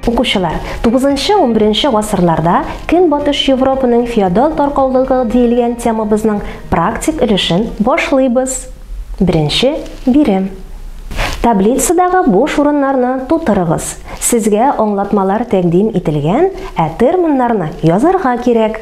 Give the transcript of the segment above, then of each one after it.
Укучылар, 9-11 гасырларда Көнбатыш Европаның феодал таркаулыгы диелгән темабызның практик өлешен башлыйбыз. Беренче бирем. Таблицадагы буш урыннарны тутырыгыз. Сезгә аңлатмалар тәкъдим ителгән, ә терминнарны язарга кирәк.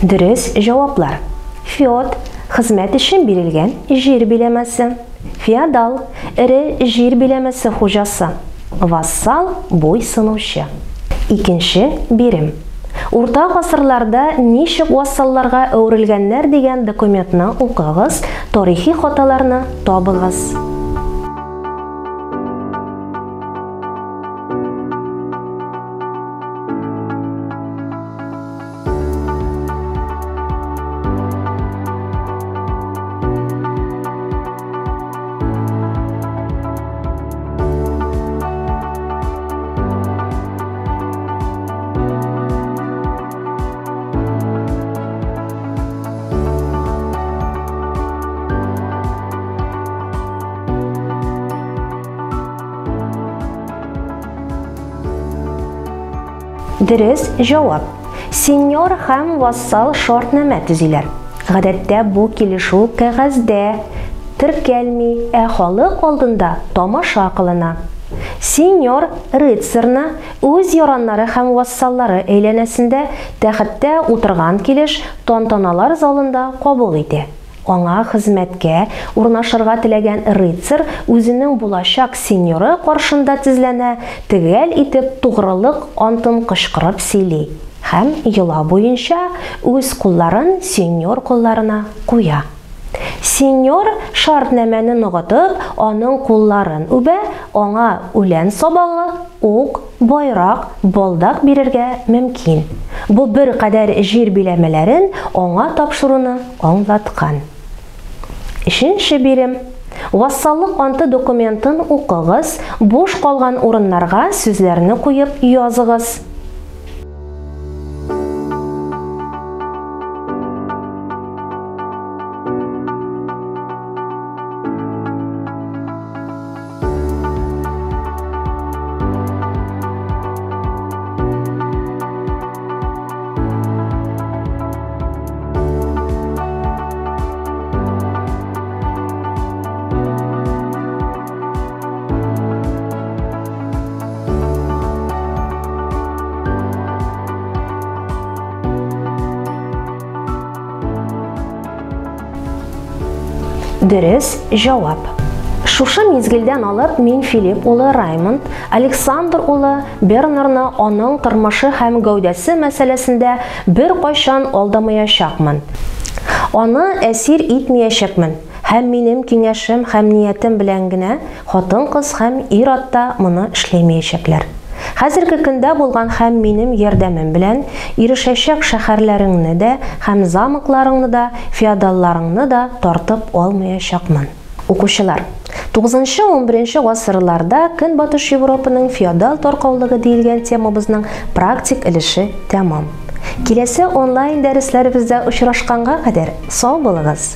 Дөрес җаваплар. Феод хезмәт өчен бирелгән җир биләмәсе. Феодал ире җир биләмәсе хуҗасы. Вассал буйсынучы. Икенче бирем. Урта гасырларда ничек вассалларга әверелгәннәр дигән документны укыгыз, тарихи хаталарны табыгыз. Дөрес җавап. Сеньор һәм вассал шартнамә төзиләр. Гадәттә бу килешү кәгазьдә теркәлми, ә халык алдында тамаша кылына. Сеньор рыцарьны үз яраннары һәм вассаллары әйләнәсендә тәхеттә утырган килеш тантаналар залында кабул итә. Аңа хезмәткә урнашырга теләгән рыцарь үзенең булачак сеньоры каршында тезләнә, төгәл итеп тугрылык антын кычкырып сөйли һәм йола буенча үз кулларын сеньор кулларына куя. Сеньор шартнамәне ныгытып, аның кулларын үбә, аңа үлән сабагы, ук, байрак, балдак бирергә мөмкин. Бу бер кадәр җир биләмәләрен аңа тапшыруны аңлаткан. Өченче бирем. Вассаллык анты документын укыгыз, буш калган урыннарга сүзләрне куеп языгыз. Дөрес җавап. Шушы мизгелдән алып мин Филипп улы Раймонд, Александр улы Бернарны аның тормышы һәм гәүдәсе мәсьәләсендә бер кайчан алдамаячакмын. Аны әсир итмәячәкмен. Һәм минем киңәшем һәм ниятем белән генә хатын-кыз һәм ир-атта моны эшләмәячәкләр. Хәзерге көндә булган һәм минем ярдәмем белән ирешәчәк шәһәрләреңне дә һәм замокларыңны да, феодалларыңны да тартып алмаячакмын. Укучылар, 9-11 гасырларда Көнбатыш Европаның феодал таркаулыгы диелгән темабызның практик өлеше тәмам. Киләсе онлайн дәресләребездә очрашканга кадәр сау булыгыз.